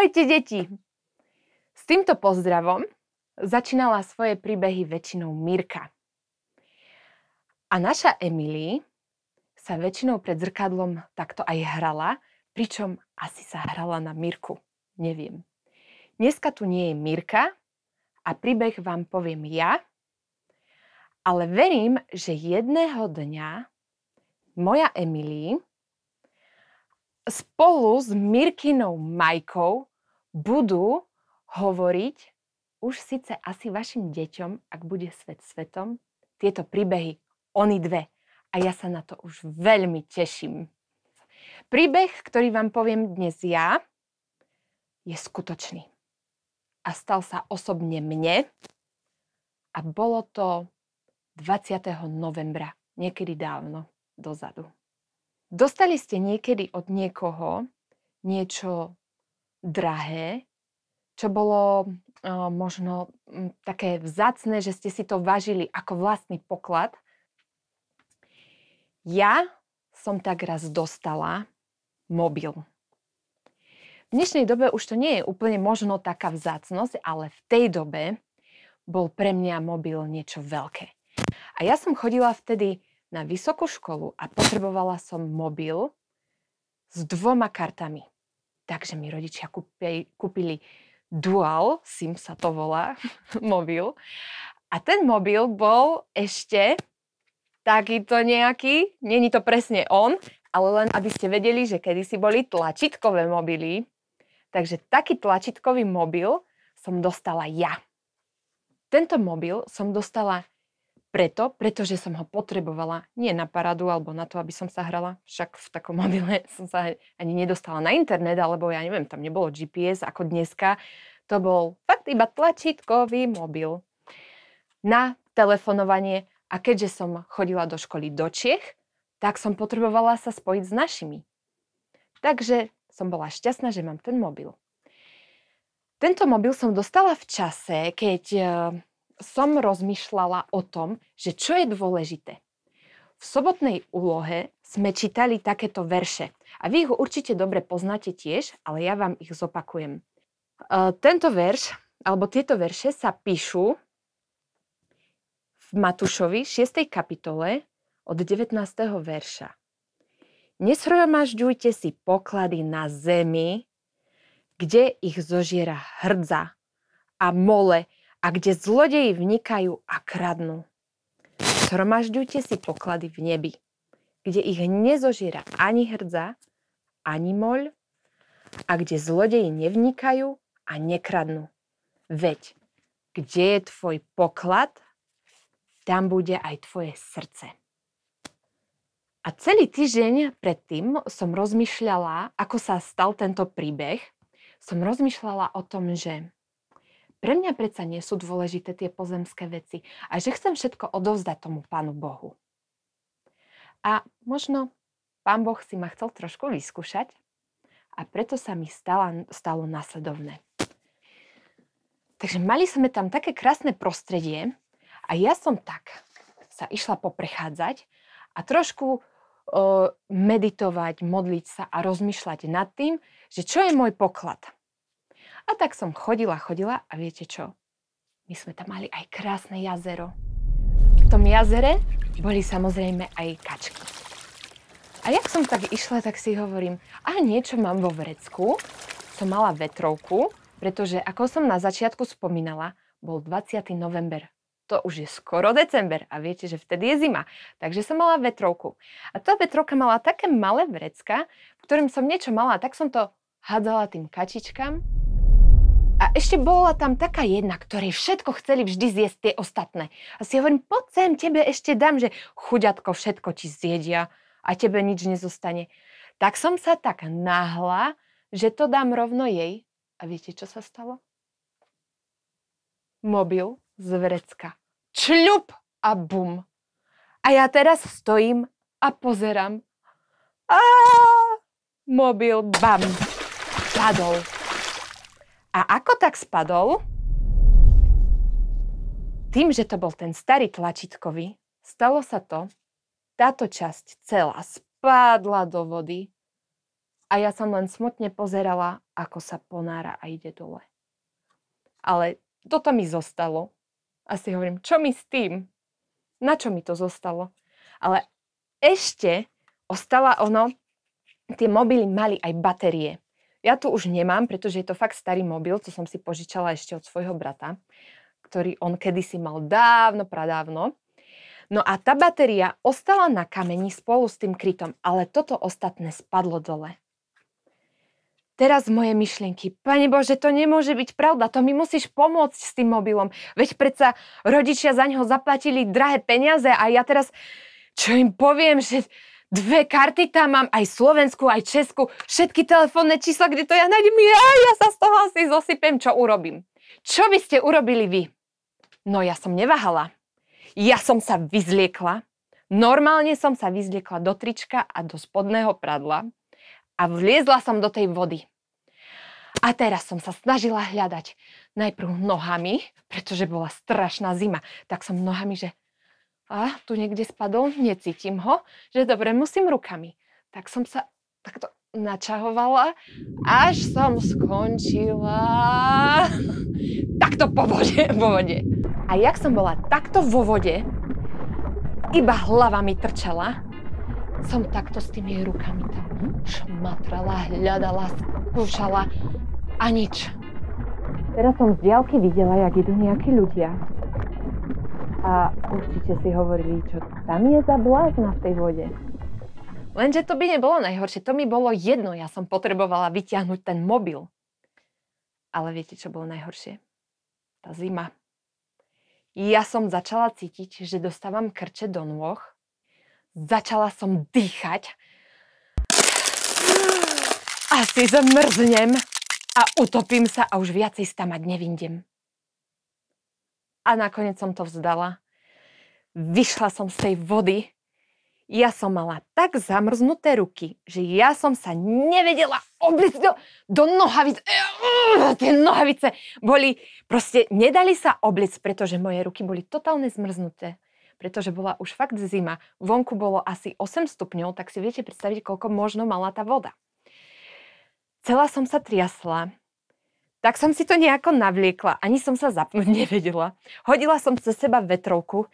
Ahojte, deti! S týmto pozdravom začínala svoje príbehy väčšinou Mirka. A naša Emily sa väčšinou pred zrkadlom takto aj hrala, pričom asi sa hrala na Mirku. Neviem. Dneska tu nie je Mirka a príbeh vám poviem ja, ale verím, že jedného dňa moja Emily spolu s Mirkinou Majkou budú hovoriť už síce asi vašim deťom, ak bude svet svetom, tieto príbehy oni dve. A ja sa na to už veľmi teším. Príbeh, ktorý vám poviem dnes ja, je skutočný. A stal sa osobne mne a bolo to 20. novembra, niekedy dávno dozadu. Dostali ste niekedy od niekoho niečo drahé, čo bolo možno také vzácne, že ste si to vážili ako vlastný poklad. Ja som tak raz dostala mobil. V dnešnej dobe už to nie je úplne možno taká vzácnosť, ale v tej dobe bol pre mňa mobil niečo veľké. A ja som chodila vtedy na vysokú školu a potrebovala som mobil s 2 kartami. Takže mi rodičia kúpili Dual SIM, sa to volá, mobil. A ten mobil bol ešte takýto nejaký, není to presne on, ale len aby ste vedeli, že kedysi boli tlačítkové mobily. Takže taký tlačítkový mobil som dostala ja. Tento mobil som dostala pretože som ho potrebovala nie na parádu alebo na to, aby som sa hrala. Však v takom mobile som sa ani nedostala na internet, alebo ja neviem, tam nebolo GPS ako dneska. To bol fakt iba tlačítkový mobil na telefonovanie. A keďže som chodila do školy do Čiech, tak som potrebovala sa spojiť s našimi. Takže som bola šťastná, že mám ten mobil. Tento mobil som dostala v čase, keď som rozmýšľala o tom, že čo je dôležité. V sobotnej úlohe sme čítali takéto verše. A vy ich určite dobre poznáte tiež, ale ja vám ich zopakujem. Tento verš, alebo tieto verše sa píšu v Matúšovi 6. kapitole od 19. verša. Neshromažďujte si poklady na zemi, kde ich zožiera hrdza a mole, a kde zlodeji vnikajú a kradnú. Shromažďujte si poklady v nebi, kde ich nezožiera ani hrdza, ani moľ, a kde zlodeji nevnikajú a nekradnú. Veď, kde je tvoj poklad, tam bude aj tvoje srdce. A celý týždeň predtým som rozmýšľala, ako sa stal tento príbeh. Som rozmýšľala o tom, že pre mňa predsa nie sú dôležité tie pozemské veci a že chcem všetko odovzdať tomu Pánu Bohu. A možno Pán Boh si ma chcel trošku vyskúšať a preto sa mi stalo nasledovné. Takže mali sme tam také krásne prostredie a ja som tak sa išla poprechádzať a trošku meditovať, modliť sa a rozmýšľať nad tým, že čo je môj poklad. A tak som chodila a viete čo? My sme tam mali aj krásne jazero. V tom jazere boli samozrejme aj kačky. A jak som tak išla, tak si hovorím, niečo mám vo vrecku. Som mala vetrovku, pretože ako som na začiatku spomínala, bol 20. november. To už je skoro december a viete, že vtedy je zima. Takže som mala vetrovku. A tá vetrovka mala také malé vrecka, v ktorým som niečo mala, tak som to hádzala tým kačičkám. A ešte bola tam taká jedna, ktorej všetko chceli vždy zjesť tie ostatné. A si hovorím, poď sem, tebe ešte dám, že chuďatko všetko ti zjedia a tebe nič nezostane. Tak som sa tak nahla, že to dám rovno jej. A viete, čo sa stalo? Mobil z vrecka. Čľup a bum. A ja teraz stojím a pozerám. Mobil, bam, padol. A ako tak spadol? Tým, že to bol ten starý tlačítkový, stalo sa to, táto časť celá spadla do vody A ja som len smutne pozerala, ako sa ponára a ide dole. Ale toto mi zostalo. A si hovorím, čo mi s tým? Na čo mi to zostalo? Ale ešte ostala tie mobily mali aj batérie. Ja tu už nemám, pretože je to fakt starý mobil, co som si požičala ešte od svojho brata, ktorý on kedysi mal dávno, pradávno. No a tá batéria ostala na kameni spolu s tým krytom, ale toto ostatné spadlo dole. Teraz moje myšlienky, Pane Bože, to nemôže byť pravda, to mi musíš pomôcť s tým mobilom. Veď predsa rodičia za ňoho zaplatili drahé peniaze a ja teraz, čo im poviem, že 2 karty tam mám, aj Slovensku, aj Česku, všetky telefónne čísla, kde to ja nájdem, ja sa z toho asi zosypem, čo urobím. Čo by ste urobili vy? No ja som neváhala. Ja som sa vyzliekla, normálne som sa vyzliekla do trička a do spodného pradla a vliezla som do tej vody. A teraz som sa snažila hľadať najprv nohami, pretože bola strašná zima. Tak som nohami, že tu niekde spadol, necítim ho, že dobre, musím rukami. Tak som sa takto načahovala, až som skončila takto po vode. A jak som bola takto vo vode, iba hlava mi trčala, som takto s tými rukami tam šmatrala, hľadala, skúšala a nič. Teraz som z diaľky videla, jak idú nejakí ľudia. A určite si hovorili, čo tam je za blázna v tej vode. Lenže to by nebolo najhoršie, to mi bolo jedno, ja som potrebovala vyťahnuť ten mobil. Ale viete, čo bolo najhoršie? Tá zima. Ja som začala cítiť, že dostávam krče do nôh. Začala som dýchať. Asi zmrznem a utopím sa a už viacej stamať nevindem. A nakoniec som to vzdala. Vyšla som z tej vody. Ja som mala tak zamrznuté ruky, že ja som sa nevedela obliecť do nohavic. Tie nohavice boli, proste nedali sa obliecť, pretože moje ruky boli totálne zmrznuté. Pretože bola už fakt zima. Vonku bolo asi 8 stupňov, tak si viete predstaviť, koľko možno mala tá voda. Celá som sa triasla. Tak som si to nejako navliekla, ani som sa zapnúť nevedela. Hodila som cez seba vetrovku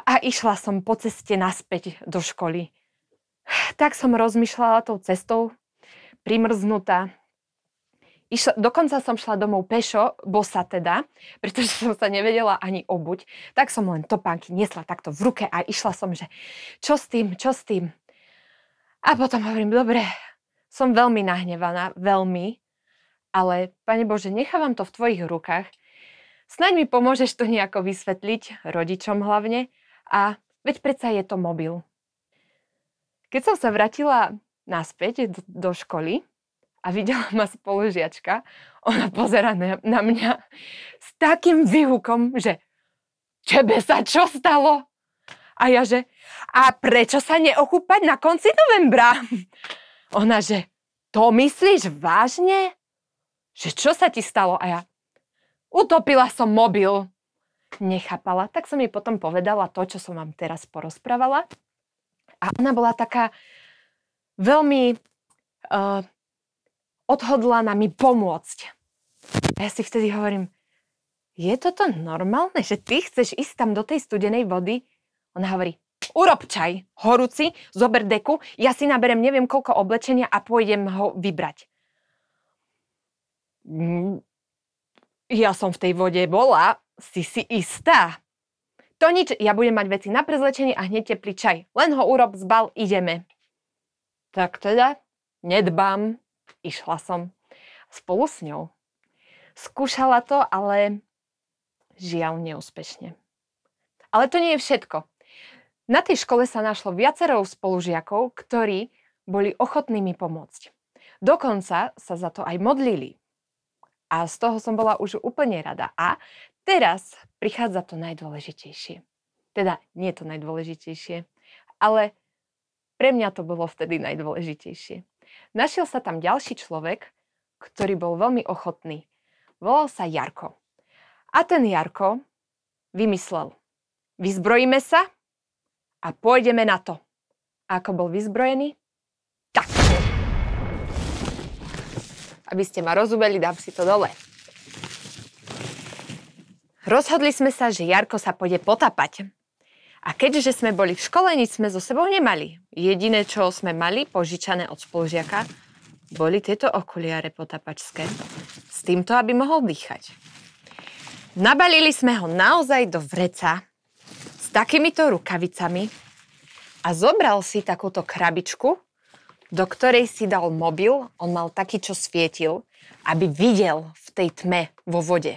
a išla som po ceste naspäť do školy. Tak som rozmýšľala tou cestou, primrznutá. Dokonca som šla domov pešo, bosa teda, pretože som sa nevedela ani obuť. Tak som len topánky niesla takto v ruke a išla som, že čo s tým? A potom hovorím, dobre, som veľmi nahnevaná, veľmi. Ale, Pane Bože, nechávam to v tvojich rukách. Snáď mi pomôžeš to nejako vysvetliť, rodičom hlavne. A veď predsa je to mobil. Keď som sa vrátila naspäť do školy a videla ma spolužiačka, ona pozerá na mňa s takým výhukom, že tebe sa čo stalo? A ja, že a prečo sa neokúpať na konci novembra? Ona, že to myslíš vážne? Že čo sa ti stalo? A ja, utopila som mobil. Nechápala. Tak som jej potom povedala to, čo som vám teraz porozprávala. A ona bola taká veľmi odhodlaná mi pomôcť. A ja si vtedy hovorím, je toto normálne, že ty chceš ísť tam do tej studenej vody? Ona hovorí, urob čaj, horúci, zober deku, ja si naberem neviem koľko oblečenia a pôjdem ho vybrať. Ja som v tej vode bola, si istá. To nič, ja budem mať veci na prezlečenie a hneď teplý čaj. Len ho urob, zbal, ideme. Tak teda, nedbám, išla som spolu s ňou. Skúšala to, ale žiaľ neúspešne. Ale to nie je všetko. Na tej škole sa našlo viacero spolužiakov, ktorí boli ochotní mi pomôcť. Dokonca sa za to aj modlili. A z toho som bola už úplne rada. A teraz prichádza to najdôležitejšie. Teda nie to najdôležitejšie, ale pre mňa to bolo vtedy najdôležitejšie. Našiel sa tam ďalší človek, ktorý bol veľmi ochotný. Volal sa Jarko. A ten Jarko vymyslel, vyzbrojíme sa a pôjdeme na to. A ako bol vyzbrojený? Tak. aby ste ma rozumeli, dám si to dole. Rozhodli sme sa, že Jarko sa pôjde potapať. A keďže sme boli v škole, nič sme so sebou nemali. Jediné, čo sme mali, požičané od spolužiaka, boli tieto okuliare potapačské. S týmto, aby mohol dýchať. Nabalili sme ho naozaj do vreca s takýmito rukavicami a zobral si takúto krabičku, do ktorej si dal mobil. On mal taký, čo svietil, aby videl v tej tme vo vode.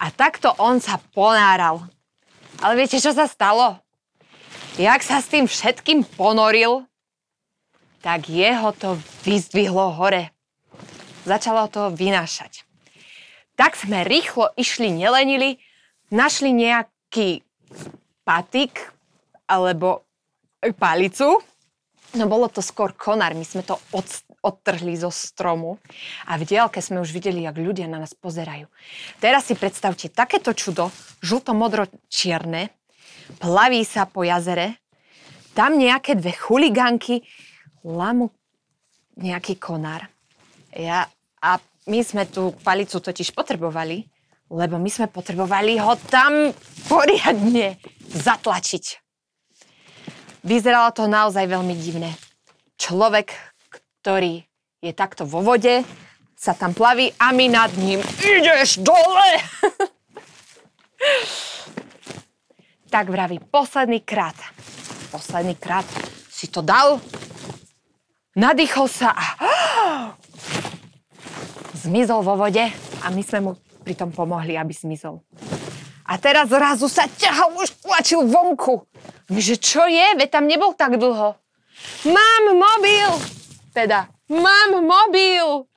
A takto on sa ponáral. Ale viete, čo sa stalo? Jak sa s tým všetkým ponoril, tak jeho to vyzdvihlo hore. Začalo to vynášať. Tak sme rýchlo išli, nelenili, našli nejaký patik alebo palicu. No bolo to skôr konár, my sme to odtrhli zo stromu a v diaľke sme už videli, jak ľudia na nás pozerajú. Teraz si predstavte takéto čudo, žlto-modro-čierne, plaví sa po jazere, tam nejaké dve chuligánky lámu nejaký konár. A my sme tú palicu totiž potrebovali, lebo my sme potrebovali ho tam poriadne zatlačiť. Vyzeralo to naozaj veľmi divné. Človek, ktorý je takto vo vode, sa tam plaví a my nad ním ideš dole. Tak vraví, posledný krát si to dal, nadýchol sa a zmizol vo vode a my sme mu pritom pomohli, aby zmizol. A teraz zrazu sa ťahal, už tlačil vonku. My, že čo je? Veď tam nebol tak dlho. Mám mobil! Mám mobil!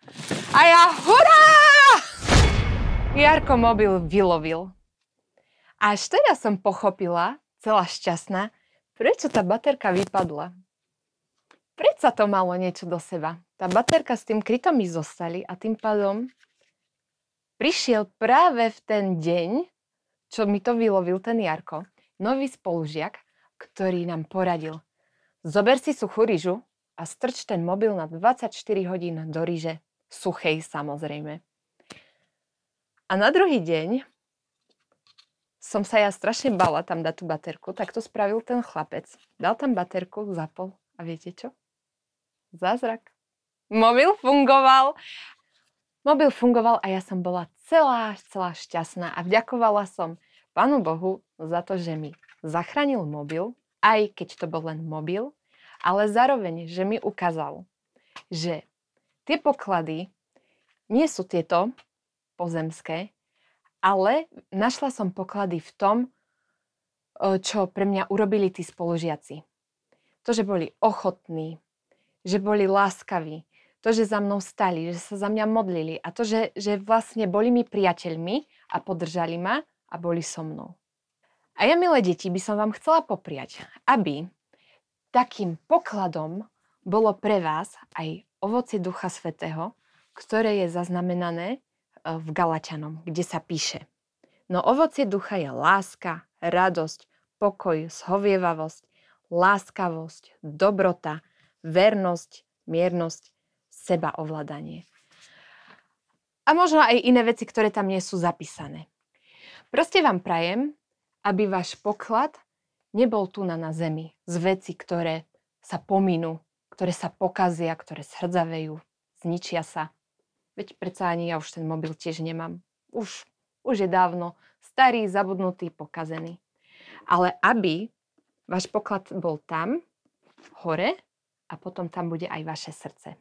A ja, hurá! Jarko mobil vylovil. A až teda som pochopila, celá šťastná, prečo tá baterka vypadla. Prečo to malo niečo do seba. Tá baterka s tým krytom mi zostali a tým pádom prišiel práve v ten deň, čo mi to vylovil ten Jarko, nový spolužiak, ktorý nám poradil. Zober si suchú ryžu a strč ten mobil na 24 hodín do ryže. Suchej, samozrejme. A na druhý deň som sa ja strašne bala tam dať tú baterku, tak to spravil ten chlapec. Dal tam baterku, zapol a viete čo? Zázrak. Mobil fungoval. Mobil fungoval a ja som bola celá šťastná a vďakovala som Pánu Bohu za to, že mi zachránil mobil, aj keď to bol len mobil, ale zároveň, že mi ukázal, že tie poklady nie sú tieto pozemské, ale našla som poklady v tom, čo pre mňa urobili tí spolužiaci. To, že boli ochotní, že boli láskaví, to, že za mnou stali, že sa za mňa modlili a to, že vlastne boli mi priateľmi a podržali ma a boli so mnou. A ja, milé deti, by som vám chcela popriať, aby takým pokladom bolo pre vás aj ovocie Ducha Svätého, ktoré je zaznamenané v Galaťanom, kde sa píše: No ovocie ducha je láska, radosť, pokoj, zhovievavosť, láskavosť, dobrota, vernosť, miernosť, sebaovládanie. A možno aj iné veci, ktoré tam nie sú zapísané. Proste vám prajem, aby váš poklad nebol tu na zemi z veci, ktoré sa pominú, ktoré sa pokazia, ktoré zhrdzavejú, zničia sa. Veď predsa ani ja už ten mobil tiež nemám. Už je dávno starý, zabudnutý, pokazený. Ale aby váš poklad bol tam, hore, a potom tam bude aj vaše srdce.